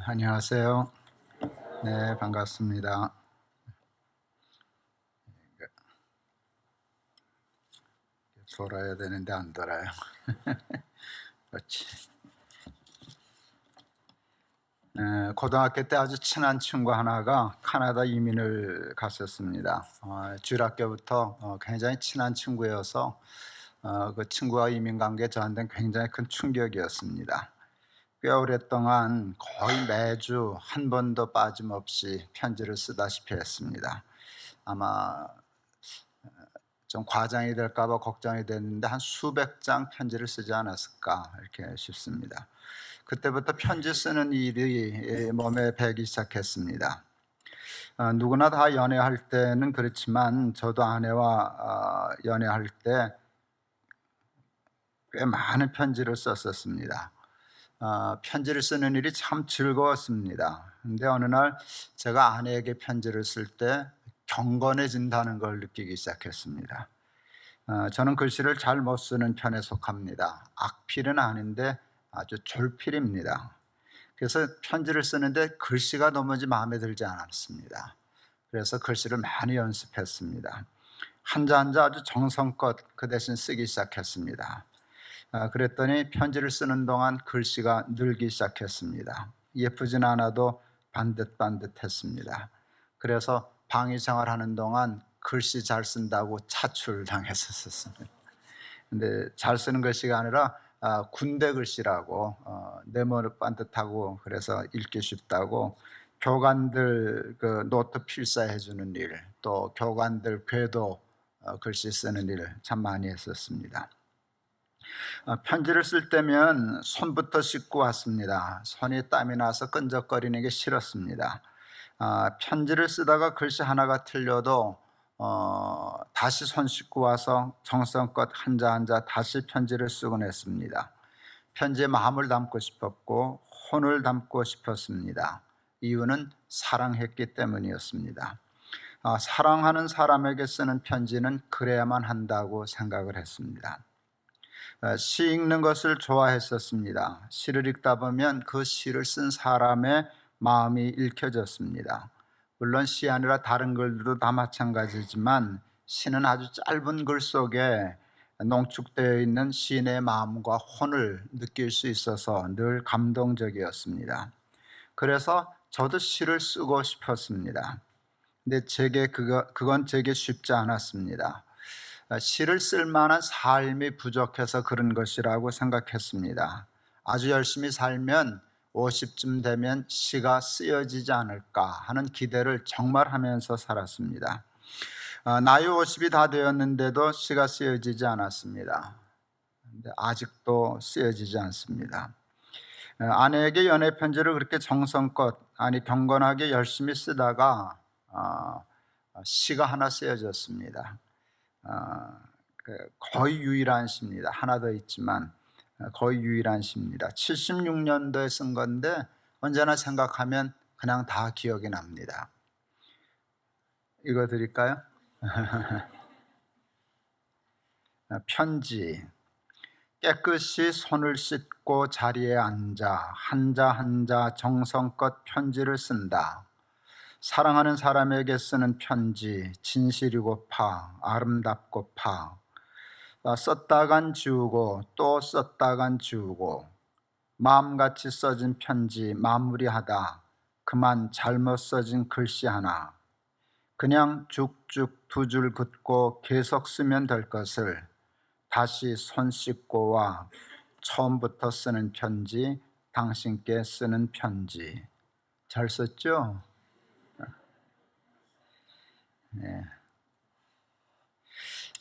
안녕하세요. 네, 반갑습니다. 돌아야 되는데 안 돌아요. 그렇지. 고등학교 때 아주 친한 친구 하나가 캐나다 이민을 갔었습니다. 중학교부터 굉장히 친한 친구여서 그 친구와 이민 간 게 저한테는 굉장히 큰 충격이었습니다. 꽤 오랫동안 거의 매주 한 번도 빠짐없이 편지를 쓰다시피 했습니다. 아마 좀 과장이 될까 봐 걱정이 됐는데 한 수백 장 편지를 쓰지 않았을까 이렇게 싶습니다. 그때부터 편지 쓰는 일이 몸에 배기 시작했습니다. 누구나 다 연애할 때는 그렇지만 저도 아내와 연애할 때 꽤 많은 편지를 썼었습니다. 편지를 쓰는 일이 참 즐거웠습니다. 근데 어느 날 제가 아내에게 편지를 쓸 때 경건해진다는 걸 느끼기 시작했습니다. 저는 글씨를 잘 못 쓰는 편에 속합니다. 악필은 아닌데 아주 졸필입니다. 그래서 편지를 쓰는데 글씨가 도무지 마음에 들지 않았습니다. 그래서 글씨를 많이 연습했습니다. 한자 한자 아주 정성껏 그 대신 쓰기 시작했습니다. 그랬더니 편지를 쓰는 동안 글씨가 늘기 시작했습니다. 예쁘진 않아도 반듯반듯했습니다. 그래서 방위 생활하는 동안 글씨 잘 쓴다고 차출당했었습니다. 근데 잘 쓰는 글씨가 아니라 군대 글씨라고 네모를 반듯하고 그래서 읽기 쉽다고 교관들 그 노트 필사해 주는 일, 또 교관들 궤도 글씨 쓰는 일 참 많이 했었습니다. 편지를 쓸 때면 손부터 씻고 왔습니다. 손이 땀이 나서 끈적거리는 게 싫었습니다. 편지를 쓰다가 글씨 하나가 틀려도 다시 손 씻고 와서 정성껏 한자 한자 다시 편지를 쓰곤 했습니다. 편지에 마음을 담고 싶었고 혼을 담고 싶었습니다. 이유는 사랑했기 때문이었습니다. 사랑하는 사람에게 쓰는 편지는 그래야만 한다고 생각을 했습니다. 시 읽는 것을 좋아했었습니다. 시를 읽다 보면 그 시를 쓴 사람의 마음이 읽혀졌습니다. 물론 시 아니라 다른 글들도 다 마찬가지지만 시는 아주 짧은 글 속에 농축되어 있는 시인의 마음과 혼을 느낄 수 있어서 늘 감동적이었습니다. 그래서 저도 시를 쓰고 싶었습니다. 근데 그건 제게 쉽지 않았습니다. 시를 쓸 만한 삶이 부족해서 그런 것이라고 생각했습니다. 아주 열심히 살면 50쯤 되면 시가 쓰여지지 않을까 하는 기대를 정말 하면서 살았습니다. 나이 50이 다 되었는데도 시가 쓰여지지 않았습니다. 근데 아직도 쓰여지지 않습니다. 아내에게 연애 편지를 그렇게 정성껏 경건하게 열심히 쓰다가 시가 하나 쓰여졌습니다. 거의 유일한 시입니다. 하나 더 있지만 거의 유일한 시입니다. 76년도에 쓴 건데 언제나 생각하면 그냥 다 기억이 납니다. 읽어드릴까요? 편지. 깨끗이 손을 씻고 자리에 앉아 한자 한자 정성껏 편지를 쓴다. 사랑하는 사람에게 쓰는 편지, 진실이고파 아름답고파 썼다간 지우고 또 썼다간 지우고 마음같이 써진 편지 마무리하다 그만 잘못 써진 글씨 하나 그냥 쭉쭉 두 줄 긋고 계속 쓰면 될 것을 다시 손 씻고 와 처음부터 쓰는 편지 당신께 쓰는 편지. 잘 썼죠? 네.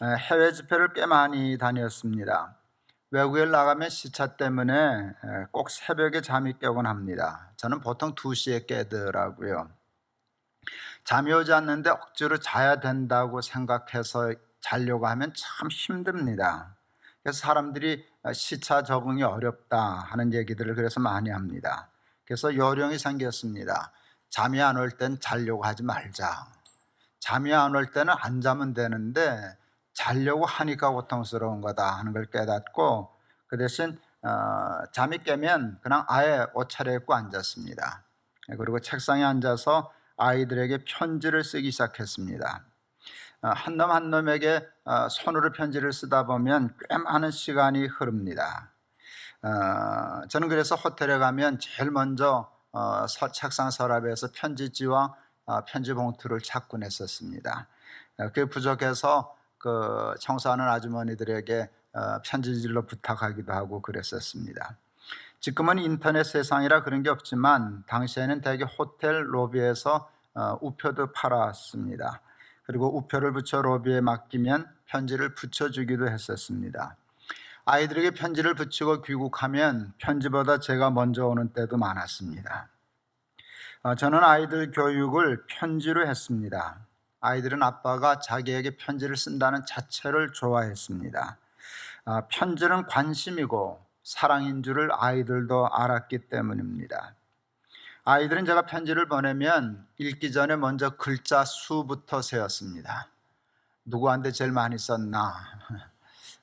해외 집회를 꽤 많이 다녔습니다. 외국에 나가면 시차 때문에 꼭 새벽에 잠이 깨곤 합니다. 저는 보통 2시에 깨더라고요. 잠이 오지 않는데 억지로 자야 된다고 생각해서 자려고 하면 참 힘듭니다. 그래서 사람들이 시차 적응이 어렵다 하는 얘기들을 그래서 많이 합니다. 그래서 요령이 생겼습니다. 잠이 안 올 땐 자려고 하지 말자. 잠이 안 올 때는 안 자면 되는데 자려고 하니까 고통스러운 거다 하는 걸 깨닫고 그 대신 잠이 깨면 그냥 아예 옷 차려입고 앉았습니다. 그리고 책상에 앉아서 아이들에게 편지를 쓰기 시작했습니다. 한 놈 한 놈에게 손으로 편지를 쓰다 보면 꽤 많은 시간이 흐릅니다. 저는 그래서 호텔에 가면 제일 먼저 책상 서랍에서 편지지와 편지 봉투를 찾곤 했었습니다. 그게 부족해서 그 청소하는 아주머니들에게 편지질로 부탁하기도 하고 그랬었습니다. 지금은 인터넷 세상이라 그런 게 없지만 당시에는 대개 호텔 로비에서 우표도 팔았습니다. 그리고 우표를 붙여 로비에 맡기면 편지를 붙여주기도 했었습니다. 아이들에게 편지를 붙이고 귀국하면 편지보다 제가 먼저 오는 때도 많았습니다. 저는 아이들 교육을 편지로 했습니다. 아이들은 아빠가 자기에게 편지를 쓴다는 자체를 좋아했습니다. 편지는 관심이고 사랑인 줄을 아이들도 알았기 때문입니다. 아이들은 제가 편지를 보내면 읽기 전에 먼저 글자 수부터 세었습니다. 누구한테 제일 많이 썼나?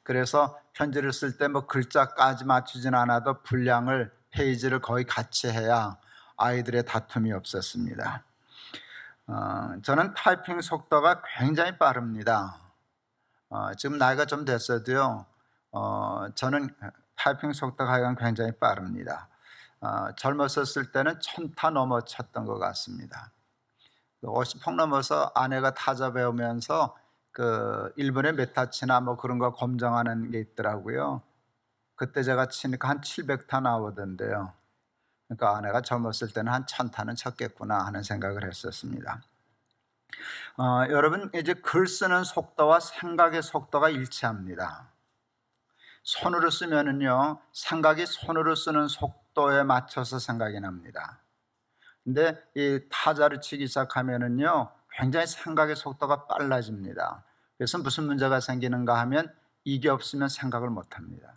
그래서 편지를 쓸 때 뭐 글자까지 맞추진 않아도 분량을 페이지를 거의 같이 해야 아이들의 다툼이 없었습니다. 저는 타이핑 속도가 굉장히 빠릅니다. 지금 나이가 좀 됐어도요, 저는 타이핑 속도가 굉장히 빠릅니다. 젊었을 때는 1000타 넘어쳤던 것 같습니다. 50평 넘어서 아내가 타자 배우면서 그 1분에 몇 타 치나 뭐 그런 거 검정하는 게 있더라고요. 그때 제가 치니까 한 700타 나오던데요. 그러니까 아내가 젊었을 때는 한 1000타는 쳤겠구나 하는 생각을 했었습니다. 여러분, 이제 글 쓰는 속도와 생각의 속도가 일치합니다. 손으로 쓰면은요, 생각이 손으로 쓰는 속도에 맞춰서 생각이 납니다. 근데 이 타자를 치기 시작하면은요, 굉장히 생각의 속도가 빨라집니다. 그래서 무슨 문제가 생기는가 하면 이게 없으면 생각을 못 합니다.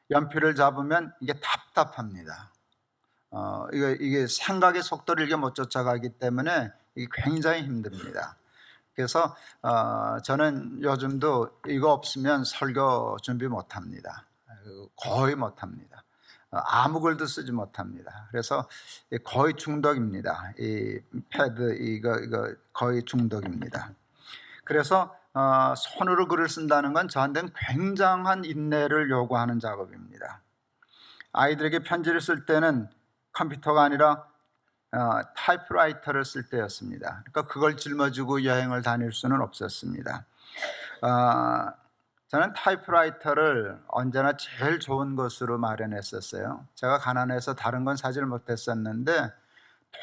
연필을 잡으면 이게 답답합니다. 이게 생각의 속도를 이게 못 쫓아가기 때문에 이게 굉장히 힘듭니다. 그래서 저는 요즘도 이거 없으면 설교 준비 못 합니다. 거의 못 합니다. 아무 글도 쓰지 못합니다. 그래서 거의 중독입니다. 이 패드 이거 거의 중독입니다. 그래서 손으로 글을 쓴다는 건 저한테는 굉장한 인내를 요구하는 작업입니다. 아이들에게 편지를 쓸 때는 컴퓨터가 아니라 타이프라이터를 쓸 때였습니다. 그러니까 그걸 짊어지고 여행을 다닐 수는 없었습니다. 저는 타이프라이터를 언제나 제일 좋은 것으로 마련했었어요. 제가 가난해서 다른 건 사질 못했었는데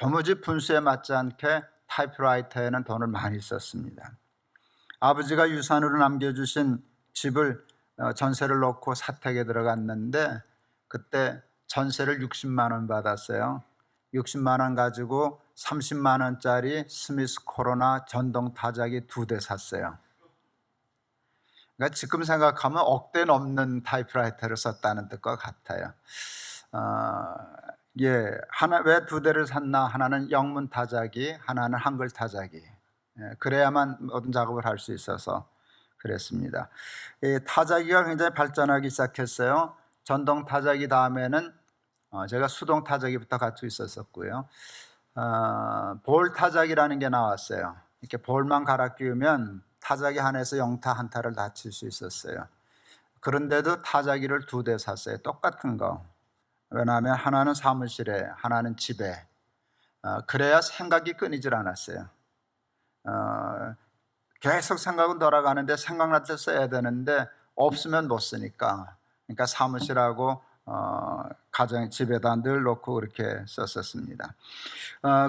도무지 분수에 맞지 않게 타이프라이터에는 돈을 많이 썼습니다. 아버지가 유산으로 남겨주신 집을 전세를 놓고 사택에 들어갔는데 그때 전세를 60만 원 받았어요. 60만 원 가지고 30만 원짜리 스미스 코로나 전동 타자기 2대 샀어요. 그러니까 지금 생각하면 억대 넘는 타이프라이터를 썼다는 뜻과 같아요. 하나 왜 2대를 샀나? 하나는 영문 타자기, 하나는 한글 타자기. 그래야만 모든 작업을 할 수 있어서 그랬습니다. 타자기가 굉장히 발전하기 시작했어요. 전동 타자기 다음에는 제가 수동 타자기부터 갖고 있었고요. 볼 타자기라는 게 나왔어요. 이렇게 볼만 갈아 끼우면 타자기 하나에서 영타 한 타를 다 칠 수 있었어요. 그런데도 타자기를 2대 샀어요. 똑같은 거. 왜냐하면 하나는 사무실에, 하나는 집에. 그래야 생각이 끊이질 않았어요. 계속 생각은 돌아가는데 생각날 때 써야 되는데 없으면 못 쓰니까. 그러니까 사무실하고 가정 집에다 늘 놓고 그렇게 썼었습니다.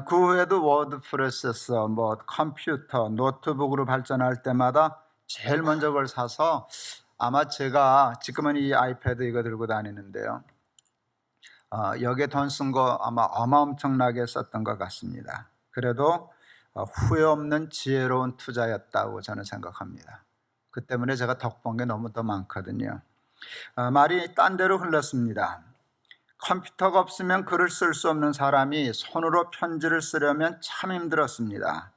그 후에도 워드프레스, 뭐 컴퓨터, 노트북으로 발전할 때마다 제일 먼저 그걸 사서 아마 제가 지금은 이 아이패드 이거 들고 다니는데요. 여기에 돈 쓴 거 아마 어마어마하게 썼던 것 같습니다. 그래도 후회 없는 지혜로운 투자였다고 저는 생각합니다. 그 때문에 제가 덕본 게 너무 더 많거든요. 말이 딴 데로 흘렀습니다. 컴퓨터가 없으면 글을 쓸 수 없는 사람이 손으로 편지를 쓰려면 참 힘들었습니다.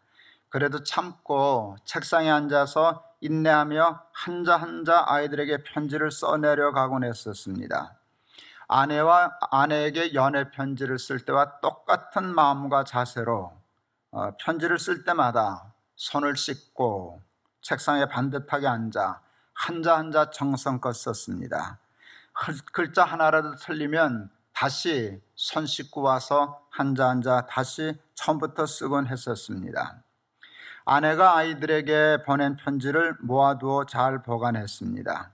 그래도 참고 책상에 앉아서 인내하며 한자 한자 아이들에게 편지를 써내려 가곤 했었습니다. 아내와 아내에게 연애 편지를 쓸 때와 똑같은 마음과 자세로 편지를 쓸 때마다 손을 씻고 책상에 반듯하게 앉아 한자 한자 정성껏 썼습니다. 글자 하나라도 틀리면 다시 손 씻고 와서 한자 한자 다시 처음부터 쓰곤 했었습니다. 아내가 아이들에게 보낸 편지를 모아두어 잘 보관했습니다.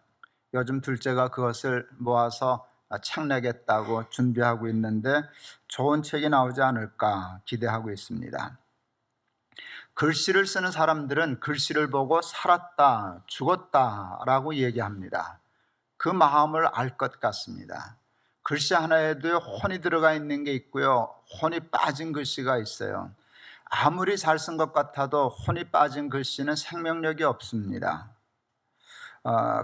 요즘 둘째가 그것을 모아서 책 내겠다고 준비하고 있는데 좋은 책이 나오지 않을까 기대하고 있습니다. 글씨를 쓰는 사람들은 글씨를 보고 살았다, 죽었다 라고 얘기합니다. 그 마음을 알 것 같습니다. 글씨 하나에도 혼이 들어가 있는 게 있고요, 혼이 빠진 글씨가 있어요. 아무리 잘 쓴 것 같아도 혼이 빠진 글씨는 생명력이 없습니다.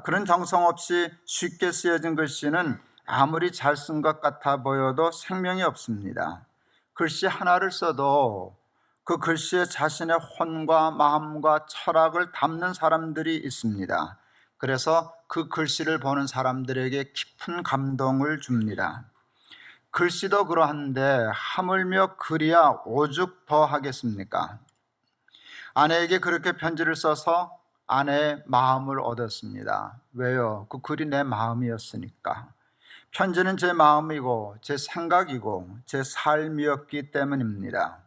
그런 정성 없이 쉽게 쓰여진 글씨는 아무리 잘 쓴 것 같아 보여도 생명이 없습니다. 글씨 하나를 써도 그 글씨에 자신의 혼과 마음과 철학을 담는 사람들이 있습니다. 그래서 그 글씨를 보는 사람들에게 깊은 감동을 줍니다. 글씨도 그러한데 하물며 글이야 오죽 더 하겠습니까? 아내에게 그렇게 편지를 써서 아내의 마음을 얻었습니다. 왜요? 그 글이 내 마음이었으니까. 편지는 제 마음이고 제 생각이고 제 삶이었기 때문입니다.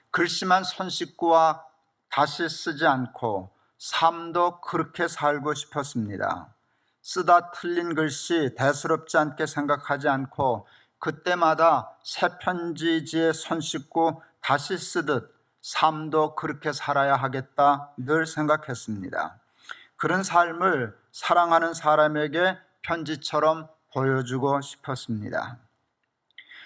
글씨만 손 씻고 와 다시 쓰지 않고 삶도 그렇게 살고 싶었습니다. 쓰다 틀린 글씨 대수롭지 않게 생각하지 않고 그때마다 새 편지지에 손 씻고 다시 쓰듯 삶도 그렇게 살아야 하겠다 늘 생각했습니다. 그런 삶을 사랑하는 사람에게 편지처럼 보여주고 싶었습니다.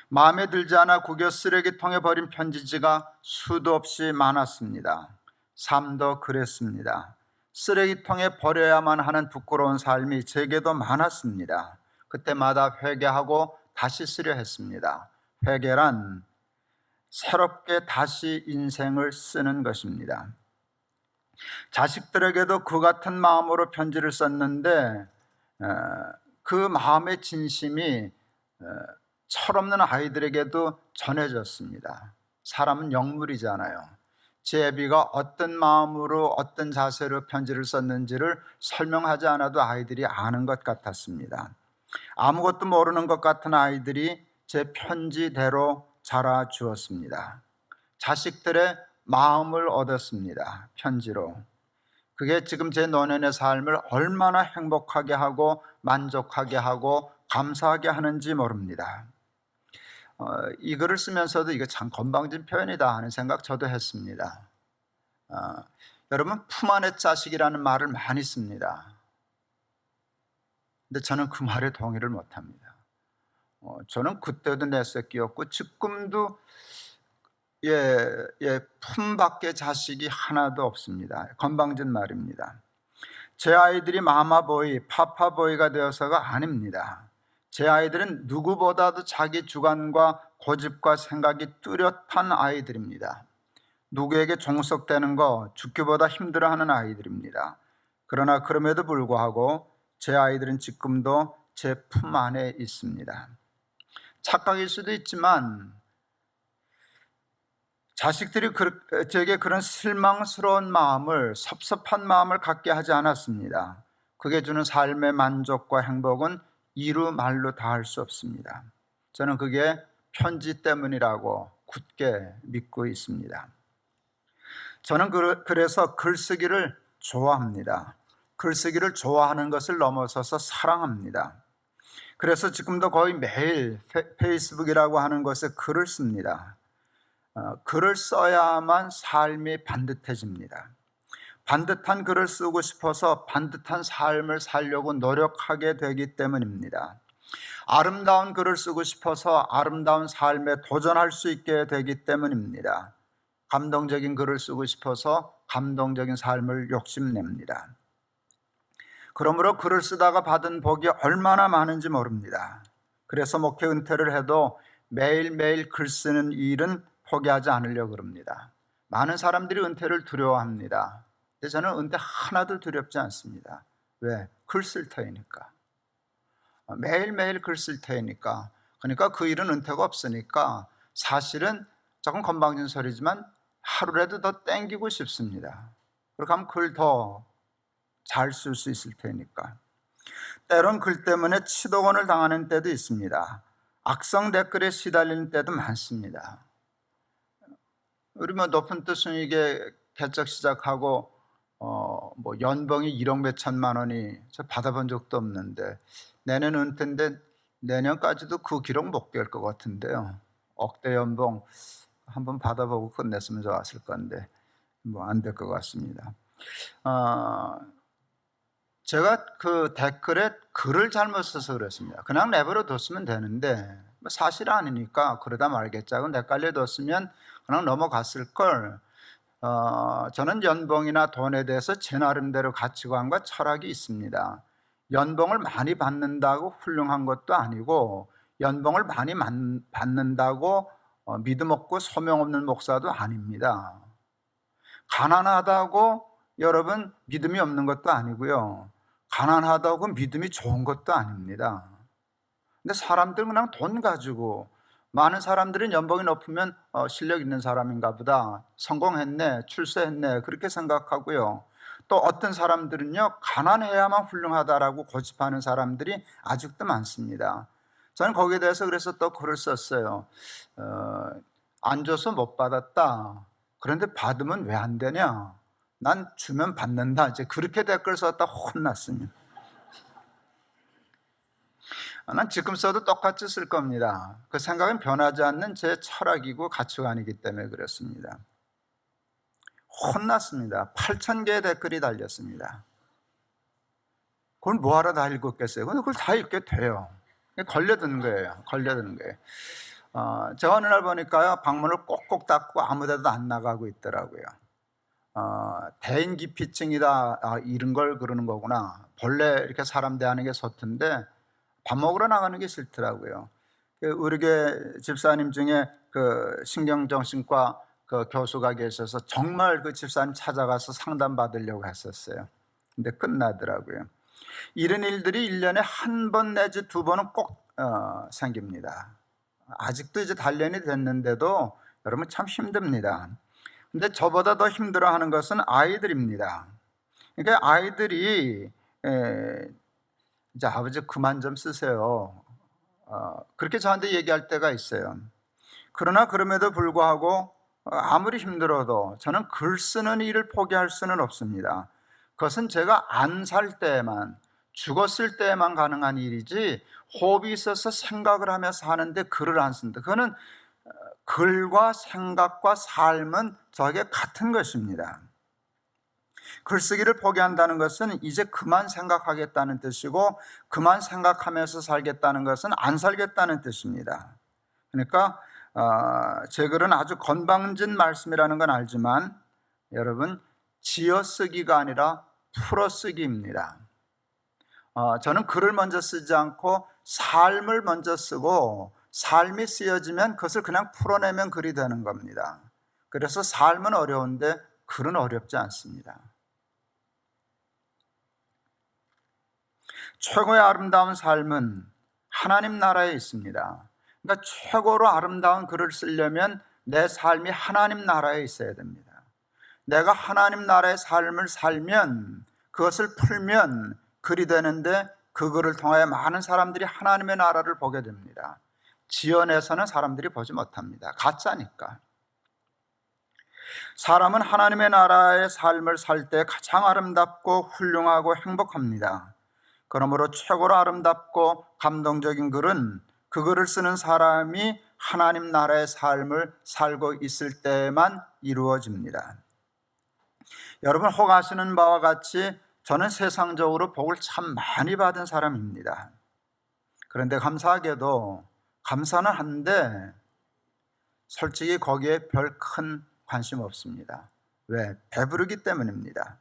마음에 들지 않아 구겨 쓰레기통에 버린 편지지가 수도 없이 많았습니다. 삶도 그랬습니다. 쓰레기통에 버려야만 하는 부끄러운 삶이 제게도 많았습니다. 그때마다 회개하고 다시 쓰려 했습니다. 회개란 새롭게 다시 인생을 쓰는 것입니다. 자식들에게도 그 같은 마음으로 편지를 썼는데 그 마음의 진심이 철없는 아이들에게도 전해졌습니다. 사람은 영물이잖아요. 제 애비가 어떤 마음으로 어떤 자세로 편지를 썼는지를 설명하지 않아도 아이들이 아는 것 같았습니다. 아무것도 모르는 것 같은 아이들이 제 편지대로 자라주었습니다. 자식들의 마음을 얻었습니다. 편지로. 그게 지금 제 노년의 삶을 얼마나 행복하게 하고 만족하게 하고 감사하게 하는지 모릅니다. 이 글을 쓰면서도 이거 참 건방진 표현이다 하는 생각 저도 했습니다. 여러분, 품 안의 자식이라는 말을 많이 씁니다. 근데 저는 그 말에 동의를 못합니다. 저는 그때도 내 새끼였고 지금도 품밖에 자식이 하나도 없습니다. 건방진 말입니다. 제 아이들이 마마보이, 파파보이가 되어서가 아닙니다. 제 아이들은 누구보다도 자기 주관과 고집과 생각이 뚜렷한 아이들입니다. 누구에게 종속되는 거 죽기보다 힘들어하는 아이들입니다. 그러나 그럼에도 불구하고 제 아이들은 지금도 제 품 안에 있습니다. 착각일 수도 있지만 자식들이 제게 그런 실망스러운 마음을, 섭섭한 마음을 갖게 하지 않았습니다. 그게 주는 삶의 만족과 행복은 이루 말로 다 할 수 없습니다. 저는 그게 편지 때문이라고 굳게 믿고 있습니다. 저는 그래서 글쓰기를 좋아합니다. 글쓰기를 좋아하는 것을 넘어서서 사랑합니다. 그래서 지금도 거의 매일 페이스북이라고 하는 곳에 글을 씁니다. 글을 써야만 삶이 반듯해집니다. 반듯한 글을 쓰고 싶어서 반듯한 삶을 살려고 노력하게 되기 때문입니다. 아름다운 글을 쓰고 싶어서 아름다운 삶에 도전할 수 있게 되기 때문입니다. 감동적인 글을 쓰고 싶어서 감동적인 삶을 욕심냅니다. 그러므로 글을 쓰다가 받은 복이 얼마나 많은지 모릅니다. 그래서 목회 은퇴를 해도 매일매일 글 쓰는 일은 포기하지 않으려고 그럽니다. 많은 사람들이 은퇴를 두려워합니다. 근데 저는 은퇴 하나도 두렵지 않습니다. 왜? 글 쓸 터이니까. 매일매일 글 쓸 터이니까. 그러니까 그 일은 은퇴가 없으니까 사실은 조금 건방진 소리지만 하루라도 더 땡기고 싶습니다. 그렇게 하면 글 더 잘 쓸 수 있을 테니까. 때론 글 때문에 치도곤을 당하는 때도 있습니다. 악성 댓글에 시달리는 때도 많습니다. 우리 높은 뜻 순위계 개척 시작하고 연봉이 1억 몇천만 원이 저 받아본 적도 없는데 내년 은퇴인데 내년까지도 그 기록 못 깰 것 같은데요. 억대 연봉 한번 받아보고 끝냈으면 좋았을 건데 안 될 것 같습니다. 제가 그 댓글에 글을 잘못 써서 그랬습니다. 그냥 내버려 뒀으면 되는데 사실 아니니까 그러다 말겠지 하고 헷갈려 뒀으면 그냥 넘어갔을 걸. 저는 연봉이나 돈에 대해서 제 나름대로 가치관과 철학이 있습니다. 연봉을 많이 받는다고 훌륭한 것도 아니고 연봉을 많이 받는다고 믿음 없고 소명 없는 목사도 아닙니다. 가난하다고 여러분 믿음이 없는 것도 아니고요, 가난하다고 믿음이 좋은 것도 아닙니다. 근데 사람들은 그냥 돈 가지고, 많은 사람들은 연봉이 높으면 실력 있는 사람인가 보다, 성공했네, 출세했네, 그렇게 생각하고요. 또 어떤 사람들은요, 가난해야만 훌륭하다라고 고집하는 사람들이 아직도 많습니다. 저는 거기에 대해서 그래서 또 글을 썼어요. 안 줘서 못 받았다. 그런데 받으면 왜 안 되냐? 난 주면 받는다. 이제 그렇게 댓글 썼다 혼났습니다. 난 지금 써도 똑같이 쓸 겁니다. 그 생각은 변하지 않는 제 철학이고 가치관이기 때문에 그렇습니다. 혼났습니다. 8,000개의 댓글이 달렸습니다. 그걸 뭐하러 다 읽었겠어요? 근데 그걸 다 읽게 돼요. 걸려드는 거예요. 제가 어느 날 보니까요, 방문을 꼭꼭 닫고 아무 데도 안 나가고 있더라고요. 대인기피증이다, 이런 걸 그러는 거구나. 본래 이렇게 사람 대하는 게 서툰데 밥 먹으러 나가는 게 싫더라고요. 우리 교회 집사님 중에 그 신경정신과 그 교수가 계셔서 정말 그 집사님 찾아가서 상담 받으려고 했었어요. 근데 끝나더라고요. 이런 일들이 1년에 한 번 내지 2번은 꼭 생깁니다. 아직도 이제 단련이 됐는데도 여러분 참 힘듭니다. 근데 저보다 더 힘들어하는 것은 아이들입니다. 그러니까 아이들이 이제 아버지 그만 좀 쓰세요, 그렇게 저한테 얘기할 때가 있어요. 그러나 그럼에도 불구하고 아무리 힘들어도 저는 글 쓰는 일을 포기할 수는 없습니다. 그것은 제가 안 살 때만, 죽었을 때만 가능한 일이지, 호흡이 있어서 생각을 하면서 하는데 글을 안 쓴다, 그거는 글과 생각과 삶은 저에게 같은 것입니다. 글쓰기를 포기한다는 것은 이제 그만 생각하겠다는 뜻이고, 그만 생각하면서 살겠다는 것은 안 살겠다는 뜻입니다. 그러니까 제 글은 아주 건방진 말씀이라는 건 알지만 여러분, 지어쓰기가 아니라 풀어쓰기입니다. 저는 글을 먼저 쓰지 않고 삶을 먼저 쓰고, 삶이 쓰여지면 그것을 그냥 풀어내면 글이 되는 겁니다. 그래서 삶은 어려운데 글은 어렵지 않습니다. 최고의 아름다운 삶은 하나님 나라에 있습니다. 그러니까 최고로 아름다운 글을 쓰려면 내 삶이 하나님 나라에 있어야 됩니다. 내가 하나님 나라의 삶을 살면, 그것을 풀면 글이 되는데, 그 글을 통하여 많은 사람들이 하나님의 나라를 보게 됩니다. 지어내서는 사람들이 보지 못합니다. 가짜니까. 사람은 하나님의 나라의 삶을 살 때 가장 아름답고 훌륭하고 행복합니다. 그러므로 최고로 아름답고 감동적인 글은 그 글을 쓰는 사람이 하나님 나라의 삶을 살고 있을 때만 이루어집니다. 여러분, 혹 아시는 바와 같이 저는 세상적으로 복을 참 많이 받은 사람입니다. 그런데 감사하게도, 감사는 한데 솔직히 거기에 별 큰 관심 없습니다. 왜? 배부르기 때문입니다.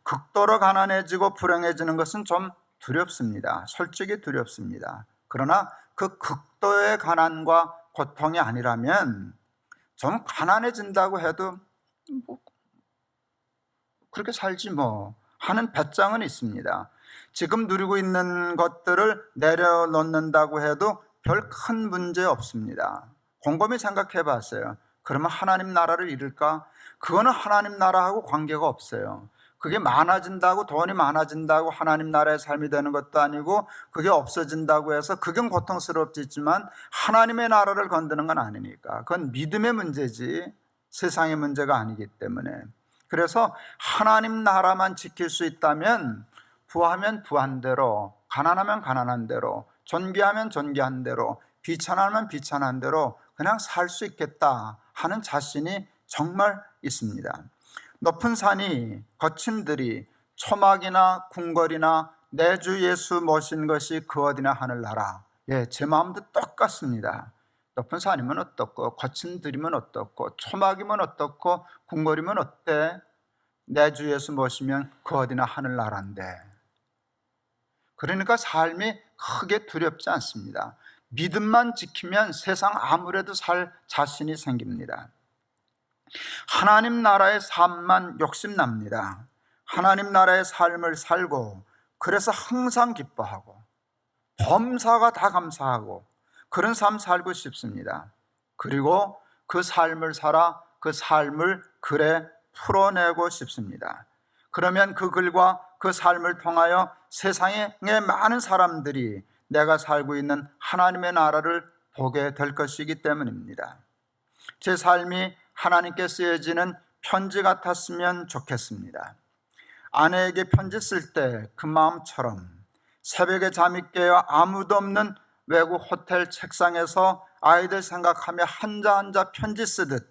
극도로 가난해지고 불행해지는 것은 좀 두렵습니다. 솔직히 두렵습니다. 그러나 그 극도의 가난과 고통이 아니라면, 좀 가난해진다고 해도 뭐 그렇게 살지 뭐 하는 배짱은 있습니다. 지금 누리고 있는 것들을 내려놓는다고 해도 별 큰 문제 없습니다. 곰곰이 생각해 봤어요. 그러면 하나님 나라를 이룰까? 그거는 하나님 나라하고 관계가 없어요. 그게 많아진다고, 돈이 많아진다고 하나님 나라의 삶이 되는 것도 아니고, 그게 없어진다고 해서 그건 고통스럽지만 하나님의 나라를 건드는 건 아니니까. 그건 믿음의 문제지 세상의 문제가 아니기 때문에. 그래서 하나님 나라만 지킬 수 있다면 부하면 부한 대로, 가난하면 가난한 대로, 존귀하면 존귀한 대로, 비천하면 비천한 대로 그냥 살 수 있겠다 하는 자신이 정말 있습니다. 높은 산이, 거친 들이, 초막이나 궁궐이나 내 주 예수 모신 것이 그 어디나 하늘나라. 예, 제 마음도 똑같습니다. 높은 산이면 어떻고, 거친 들이면 어떻고, 초막이면 어떻고, 궁궐이면 어때? 내 주 예수 모시면 그 어디나 하늘나라인데. 그러니까 삶이 크게 두렵지 않습니다. 믿음만 지키면 세상 아무래도 살 자신이 생깁니다. 하나님 나라의 삶만 욕심납니다. 하나님 나라의 삶을 살고, 그래서 항상 기뻐하고 범사가 다 감사하고 그런 삶 살고 싶습니다. 그리고 그 삶을 살아 그 삶을 글에 풀어내고 싶습니다. 그러면 그 글과 그 삶을 통하여 세상의 많은 사람들이 내가 살고 있는 하나님의 나라를 보게 될 것이기 때문입니다. 제 삶이 하나님께 쓰여지는 편지 같았으면 좋겠습니다. 아내에게 편지 쓸 때 그 마음처럼 새벽에 잠이 깨어 아무도 없는 외국 호텔 책상에서 아이들 생각하며 한자 한자 편지 쓰듯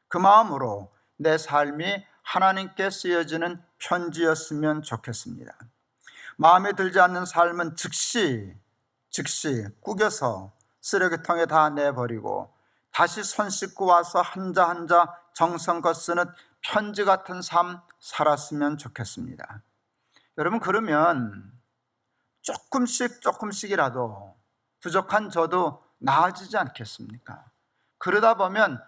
그 마음으로 내 삶이 하나님께 쓰여지는 편지였으면 좋겠습니다. 마음에 들지 않는 삶은 즉시 구겨서 쓰레기통에 다 내버리고 다시 손 씻고 와서 한자 한자 정성껏 쓰는 편지 같은 삶 살았으면 좋겠습니다. 여러분, 그러면 조금씩이라도 부족한 저도 나아지지 않겠습니까? 그러다 보면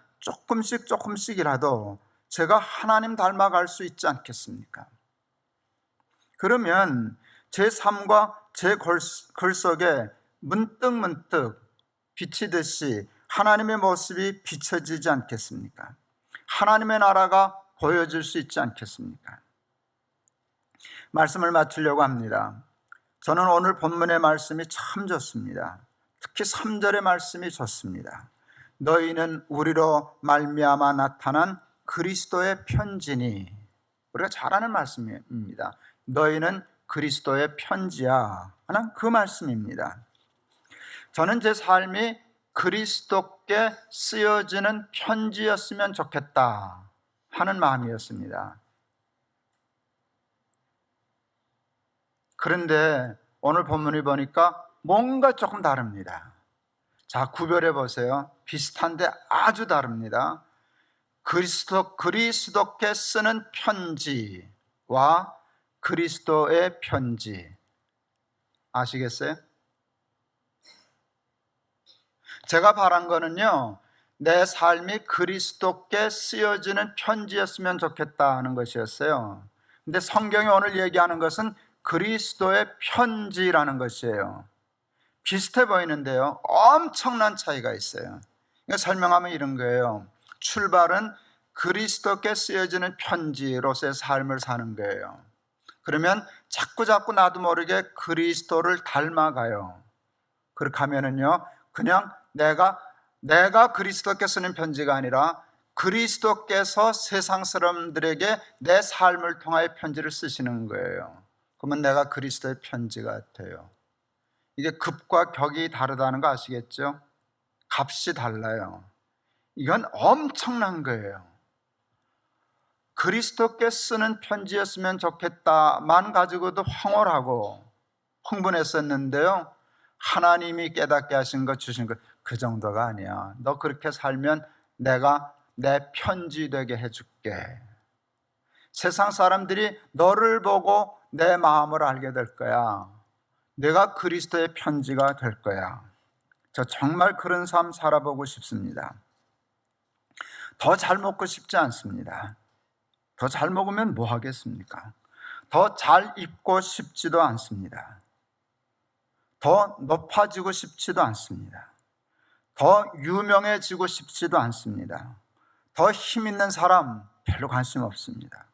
조금씩이라도 제가 하나님 닮아갈 수 있지 않겠습니까? 그러면 제 삶과 제 글 속에 문득 비치듯이 하나님의 모습이 비춰지지 않겠습니까? 하나님의 나라가 보여질 수 있지 않겠습니까? 말씀을 마치려고 합니다. 저는 오늘 본문의 말씀이 참 좋습니다. 특히 3절의 말씀이 좋습니다. 너희는 우리로 말미암아 나타난 그리스도의 편지니. 우리가 잘 아는 말씀입니다. 너희는 그리스도의 편지야 하는 그 말씀입니다. 저는 제 삶이 그리스도께 쓰여지는 편지였으면 좋겠다 하는 마음이었습니다. 그런데 오늘 본문을 보니까 뭔가 조금 다릅니다. 자, 구별해 보세요. 비슷한데 아주 다릅니다. 그리스도께 쓰는 편지와 그리스도의 편지. 아시겠어요? 제가 바란 거는요, 내 삶이 그리스도께 쓰여지는 편지였으면 좋겠다 하는 것이었어요. 근데 성경이 오늘 얘기하는 것은 그리스도의 편지라는 것이에요. 비슷해 보이는데요, 엄청난 차이가 있어요. 그러니까 설명하면 이런 거예요. 출발은 그리스도께 쓰여지는 편지로서의 삶을 사는 거예요. 그러면 자꾸 나도 모르게 그리스도를 닮아가요. 그렇게 하면은요, 그냥 내가 그리스도께 쓰는 편지가 아니라 그리스도께서 세상 사람들에게 내 삶을 통하여 편지를 쓰시는 거예요. 그러면 내가 그리스도의 편지가 돼요. 이게 급과 격이 다르다는 거 아시겠죠? 값이 달라요. 이건 엄청난 거예요. 그리스도께 쓰는 편지였으면 좋겠다만 가지고도 황홀하고 흥분했었는데요, 하나님이 깨닫게 하신 것, 주신 것, 그 정도가 아니야. 너 그렇게 살면 내가 내 편지 되게 해줄게. 세상 사람들이 너를 보고 내 마음을 알게 될 거야. 내가 그리스도의 편지가 될 거야. 저 정말 그런 삶 살아보고 싶습니다. 더 잘 먹고 싶지 않습니다. 더 잘 먹으면 뭐 하겠습니까? 더 잘 입고 싶지도 않습니다. 더 높아지고 싶지도 않습니다. 더 유명해지고 싶지도 않습니다. 더 힘 있는 사람 별로 관심 없습니다.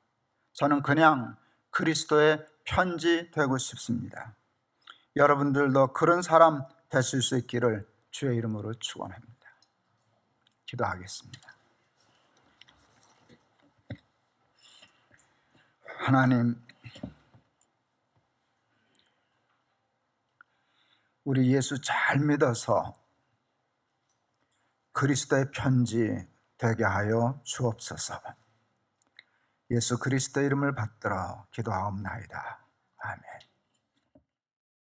저는 그냥 그리스도의 편지 되고 싶습니다. 여러분들도 그런 사람 되실 수 있기를 주의 이름으로 축원합니다. 기도하겠습니다. 하나님, 우리 예수 잘 믿어서 그리스도의 편지 되게 하여 주옵소서. 예수 그리스도 이름을 받들어 기도하옵나이다. 아멘.